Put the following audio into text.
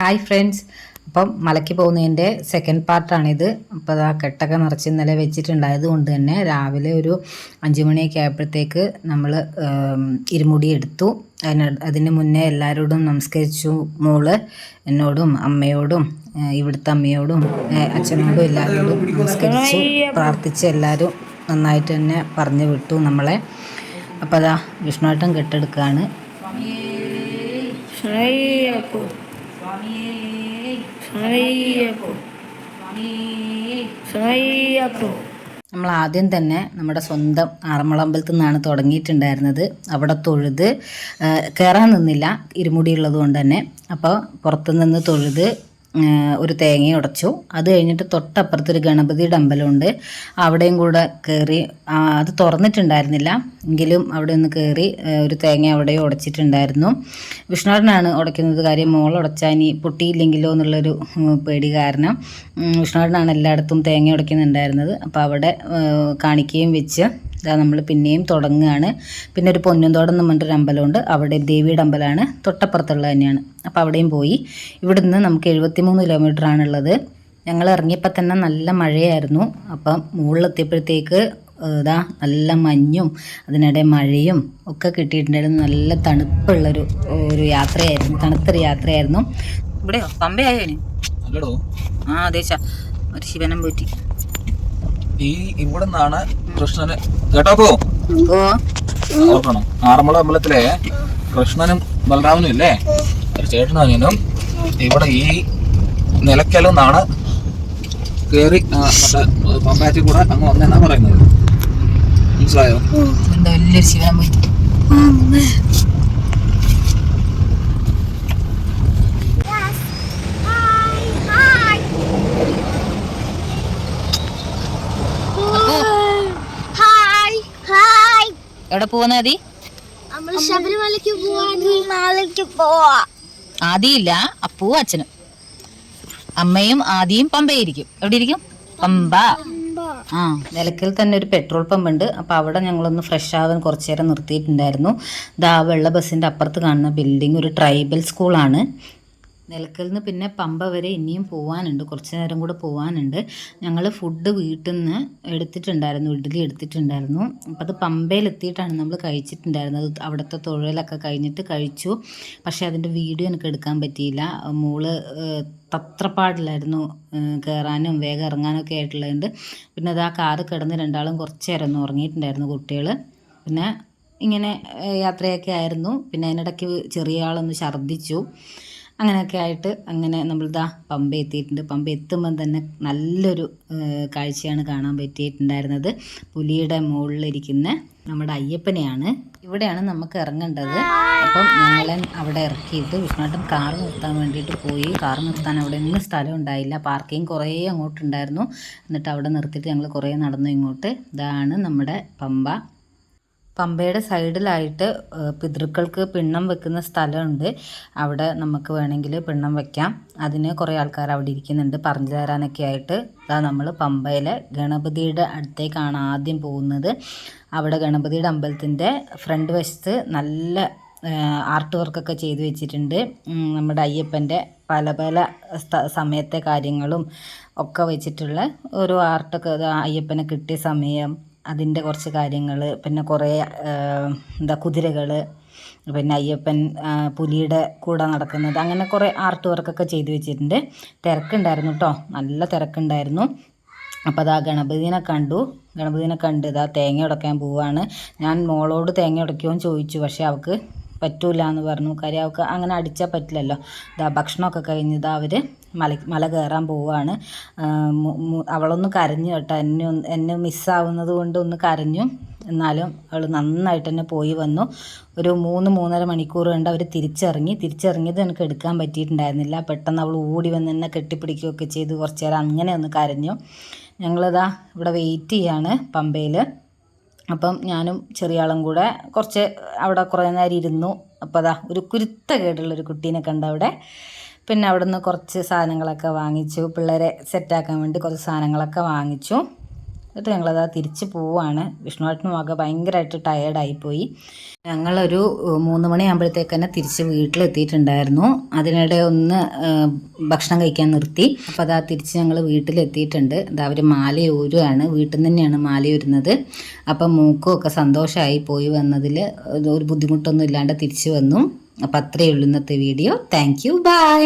Hi friends, അപ്പം മലയ്ക്ക് പോകുന്നതിൻ്റെ സെക്കൻഡ് പാർട്ടാണിത്. അപ്പോൾ ആ കെട്ടൊക്കെ നിറച്ച് ഇന്നലെ വെച്ചിട്ടുണ്ടായത് കൊണ്ട് തന്നെ രാവിലെ ഒരു 5 മണിയൊക്കെ ആയപ്പോഴത്തേക്ക് നമ്മൾ ഇരുമുടി എടുത്തു. അതിന് മുന്നേ എല്ലാവരോടും നമസ്കരിച്ചു. മോള് എന്നോടും അമ്മയോടും ഇവിടുത്തെ അമ്മയോടും അച്ഛനോടും എല്ലാവരോടും നമസ്കരിച്ചു, പ്രാർത്ഥിച്ച് എല്ലാവരും നന്നായിട്ട് തന്നെ പറഞ്ഞു വിട്ടു നമ്മളെ. അപ്പോൾ അതാ വിഷ്ണുവേട്ടൻ കെട്ടെടുക്കുകയാണ്. നമ്മൾ ആദ്യം തന്നെ നമ്മുടെ സ്വന്തം ആറന്മുളമ്പലത്തിൽ നിന്നാണ് തുടങ്ങിയിട്ടുണ്ടായിരുന്നത്. അവിടെ തൊഴുത് കയറാൻ നിന്നില്ല, ഇരുമുടി ഉള്ളത് കൊണ്ട് തന്നെ. അപ്പോൾ പുറത്തുനിന്ന് തൊഴുത് ഒരു തേങ്ങ ഉടച്ചു. അത് കഴിഞ്ഞിട്ട് തൊട്ടപ്പുറത്തൊരു ഗണപതിയുടെ അമ്പലമുണ്ട്, അവിടെയും കൂടെ കയറി. അത് തുറന്നിട്ടുണ്ടായിരുന്നില്ല, എങ്കിലും അവിടെ ഒന്ന് കയറി ഒരു തേങ്ങ അവിടെ ഉടച്ചിട്ടുണ്ടായിരുന്നു. വിഷ്ണുവേട്ടനാണ് ഉടയ്ക്കുന്നത്. കാര്യം മോൾ ഉടച്ചാൽ ഇനി പൊട്ടിയില്ലെങ്കിലോ എന്നുള്ളൊരു പേടി കാരണം വിഷ്ണുവേട്ടനാണ് എല്ലായിടത്തും തേങ്ങ ഉടയ്ക്കുന്നുണ്ടായിരുന്നത്. അപ്പോൾ അവിടെ കാണിക്കുകയും വെച്ച് ഇതാ നമ്മൾ പിന്നെയും തുടങ്ങുകയാണ്. പിന്നെ ഒരു പൊന്നുംതോടം എന്ന് പറഞ്ഞിട്ടൊരു അമ്പലമുണ്ട്, അവിടെ ദേവിയുടെ അമ്പലമാണ്, തൊട്ടപ്പുറത്തുള്ളത് തന്നെയാണ്. അപ്പോൾ അവിടെയും പോയി. ഇവിടുന്ന് നമുക്ക് 73 കിലോമീറ്ററാണുള്ളത്. ഞങ്ങൾ ഇറങ്ങിയപ്പോൾ തന്നെ നല്ല മഴയായിരുന്നു. അപ്പം മുകളിലെത്തിയപ്പോഴത്തേക്ക് ഇതാ നല്ല മഞ്ഞും അതിനിടെ മഴയും ഒക്കെ കിട്ടിയിട്ടുണ്ടായിരുന്നു. നല്ല തണുപ്പുള്ളൊരു യാത്രയായിരുന്നു, തണുത്തൊരു യാത്രയായിരുന്നു. ഇവിടെയോ പമ്പയായോ ഇനി? അതേച്ചാ ഒരു ശിവനം പോറ്റി ഇവിടെ നിന്നാണ് കൃഷ്ണന് കേട്ടോ ഓർക്കണം. ആറന്മുള അമ്പലത്തിലെ കൃഷ്ണനും ബലരാമനും ഇല്ലേ, ഒരു ചേട്ടനും ഇവിടെ ഈ നിലയ്ക്കലും നിന്നാണ് കേറി മറ്റേ പമ്പാറ്റിൽ കൂടെ അങ്ങ് വന്നെന്നാ പറയുന്നത്. മനസ്സിലായോ? എന്താ വലിയൊരു ശിവനം പോയി. എവിടെ പോവാ? ശബരിമലയ്ക്ക് പോവാ. ആദിയില്ല, അപ്പൂ അച്ഛനും അമ്മയും ആദിയും പമ്പയിരിക്കും. എവിടെ ഇരിക്കും? പമ്പ. നിലയ്ക്കൽ തന്നെ ഒരു പെട്രോൾ പമ്പ് ഉണ്ട്. അപ്പോൾ അവിടെ ഞങ്ങളൊന്ന് ഫ്രഷ് ആവാൻ കുറച്ച് നേരം നിർത്തിയിട്ടുണ്ടായിരുന്നു. ദാ വെള്ള ബസ്സിൻ്റെ അപ്പുറത്ത് കാണുന്ന ബിൽഡിംഗ് ഒരു ട്രൈബൽ സ്കൂളാണ്. നിലയ്ക്കൽ നിന്ന് പിന്നെ പമ്പ വരെ ഇനിയും പോകാനുണ്ട്, കുറച്ച് നേരം കൂടെ പോകാനുണ്ട്. ഞങ്ങൾ ഫുഡ് വീട്ടിൽ നിന്ന് എടുത്തിട്ടുണ്ടായിരുന്നു, ഇഡ്ഡലി എടുത്തിട്ടുണ്ടായിരുന്നു. അപ്പോൾ അത് പമ്പയിലെത്തിയിട്ടാണ് നമ്മൾ കഴിച്ചിട്ടുണ്ടായിരുന്നത്. അവിടുത്തെ തൊഴിലൊക്കെ കഴിഞ്ഞിട്ട് കഴിച്ചു. പക്ഷേ അതിൻ്റെ വീഡിയോ എനിക്ക് എടുക്കാൻ പറ്റിയില്ല. മോള് തത്രപ്പാടിലായിരുന്നു കയറാനും വേഗം ഇറങ്ങാനൊക്കെ ആയിട്ടുള്ളതുകൊണ്ട്. പിന്നെ അത് ആ കാറ് കിടന്ന് രണ്ടാളും കുറച്ച് നേരം ഒന്ന് ഉറങ്ങിയിട്ടുണ്ടായിരുന്നു കുട്ടികൾ. പിന്നെ ഇങ്ങനെ യാത്രയൊക്കെ ആയിരുന്നു. പിന്നെ അതിനിടയ്ക്ക് ചെറിയ ആളൊന്ന് ഛർദ്ദിച്ചു. അങ്ങനെയൊക്കെ ആയിട്ട് അങ്ങനെ നമ്മളിതാ പമ്പ എത്തിയിട്ടുണ്ട്. പമ്പ എത്തുമ്പം തന്നെ നല്ലൊരു കാഴ്ചയാണ് കാണാൻ പറ്റിയിട്ടുണ്ടായിരുന്നത്. പുലിയുടെ മുകളിലിരിക്കുന്ന നമ്മുടെ അയ്യപ്പനെയാണ്. ഇവിടെയാണ് നമുക്ക് ഇറങ്ങേണ്ടത്. അപ്പം ഞങ്ങളെ അവിടെ ഇറക്കിയിട്ട് വിഷ്ണുവേട്ടൻ കാറ് നിർത്താൻ വേണ്ടിയിട്ട് പോയി. കാറ് നിർത്താൻ അവിടെ ഒന്നും സ്ഥലം ഉണ്ടായില്ല, പാർക്കിംഗ് കുറേ അങ്ങോട്ടുണ്ടായിരുന്നു. എന്നിട്ട് അവിടെ നിർത്തിയിട്ട് ഞങ്ങൾ കുറേ നടന്നു ഇങ്ങോട്ട്. ഇതാണ് നമ്മുടെ പമ്പ. പമ്പയുടെ സൈഡിലായിട്ട് പിതൃക്കൾക്ക് പിണ്ണം വെക്കുന്ന സ്ഥലമുണ്ട്. അവിടെ നമുക്ക് വേണമെങ്കിൽ പിണ്ണം വെക്കാം. അതിന് കുറേ ആൾക്കാർ അവിടെ ഇരിക്കുന്നുണ്ട് പറഞ്ഞു തരാനൊക്കെ ആയിട്ട്. അതാ നമ്മൾ പമ്പയിലെ ഗണപതിയുടെ അടുത്തേക്കാണ് ആദ്യം പോകുന്നത്. അവിടെ ഗണപതിയുടെ അമ്പലത്തിൻ്റെ ഫ്രണ്ട് വശത്ത് നല്ല ആർട്ട് വർക്കൊക്കെ ചെയ്തു വെച്ചിട്ടുണ്ട്. നമ്മുടെ അയ്യപ്പൻ്റെ പല പല സമയത്തെ കാര്യങ്ങളും ഒക്കെ വെച്ചിട്ടുള്ള ഓരോ ആർട്ടൊക്കെ. അയ്യപ്പനെ കിട്ടിയ സമയം, അതിൻ്റെ കുറച്ച് കാര്യങ്ങൾ, പിന്നെ കുറേ കുതിരകൾ, പിന്നെ അയ്യപ്പൻ പുലിയുടെ കൂടെ നടക്കുന്നത്, അങ്ങനെ കുറേ ആർട്ട് വർക്കൊക്കെ ചെയ്തു വെച്ചിട്ടുണ്ട്. തിരക്കുണ്ടായിരുന്നു കേട്ടോ, നല്ല തിരക്കുണ്ടായിരുന്നു. അപ്പോൾ അതാ ഗണപതിനെ കണ്ട് ഇതാ തേങ്ങ ഉടയ്ക്കാൻ പോവുകയാണ്. ഞാൻ മോളോട് തേങ്ങ ഉടയ്ക്കുമെന്ന് ചോദിച്ചു, പക്ഷേ അവൾക്ക് പറ്റൂല എന്ന് പറഞ്ഞു. കാര്യം അവൾക്ക് അങ്ങനെ അടിച്ചാൽ പറ്റില്ലല്ലോ. ഇതാ ഭക്ഷണമൊക്കെ കഴിഞ്ഞ് ഇതാ അവർ മല കയറാൻ പോവുകയാണ്. അവളൊന്ന് കരഞ്ഞു കേട്ടോ, എന്നെ മിസ്സാവുന്നത് കൊണ്ട് ഒന്ന് കരഞ്ഞു. എന്നാലും അവൾ നന്നായിട്ട് തന്നെ പോയി വന്നു. ഒരു 3-3.5 മണിക്കൂർ കൊണ്ട് അവർ തിരിച്ചിറങ്ങിയത് എനിക്ക് എടുക്കാൻ പറ്റിയിട്ടുണ്ടായിരുന്നില്ല. പെട്ടെന്ന് അവൾ ഓടി വന്ന് എന്നെ കെട്ടിപ്പിടിക്കുകയൊക്കെ ചെയ്ത് കുറച്ച് നേരം അങ്ങനെ ഒന്ന് കരഞ്ഞു. ഞങ്ങളിതാ ഇവിടെ വെയിറ്റ് ചെയ്യാണ് പമ്പയിൽ. അപ്പം ഞാനും ചെറിയ ആളും കൂടെ കുറച്ച് അവിടെ കുറേ നേരം ഇരുന്നു. അപ്പോൾ അതാ ഒരു കുരുത്തക്കേടുള്ളൊരു കുട്ടീനെ കണ്ട അവിടെ. പിന്നെ അവിടെ നിന്ന് കുറച്ച് സാധനങ്ങളൊക്കെ വാങ്ങിച്ചു, പിള്ളേരെ സെറ്റാക്കാൻ വേണ്ടി കുറച്ച് സാധനങ്ങളൊക്കെ വാങ്ങിച്ചു. എന്നിട്ട് ഞങ്ങളതാ തിരിച്ച് പോവാണ്. വിഷ്ണുവേട്ടനും ഒക്കെ ഭയങ്കരമായിട്ട് ടയേർഡായിപ്പോയി. ഞങ്ങളൊരു 3 മണിയാകുമ്പോഴത്തേക്ക് തന്നെ തിരിച്ച് വീട്ടിലെത്തിയിട്ടുണ്ടായിരുന്നു. അതിനിടെ ഒന്ന് ഭക്ഷണം കഴിക്കാൻ നിർത്തി. അപ്പോൾ അതാ തിരിച്ച് ഞങ്ങൾ വീട്ടിലെത്തിയിട്ടുണ്ട്. അതാ അവർ മാലയൂരുകയാണ്, വീട്ടിൽ നിന്ന് തന്നെയാണ് മാലയൂരുന്നത്. അപ്പം മൂക്കും ഒക്കെ സന്തോഷമായി പോയി വന്നതിൽ ഒരു ബുദ്ധിമുട്ടൊന്നും ഇല്ലാണ്ട് തിരിച്ചു വന്നു. അപ്പം അത്രയേ ഉള്ളൂ ഇന്നത്തെ വീഡിയോ. Thank you, by.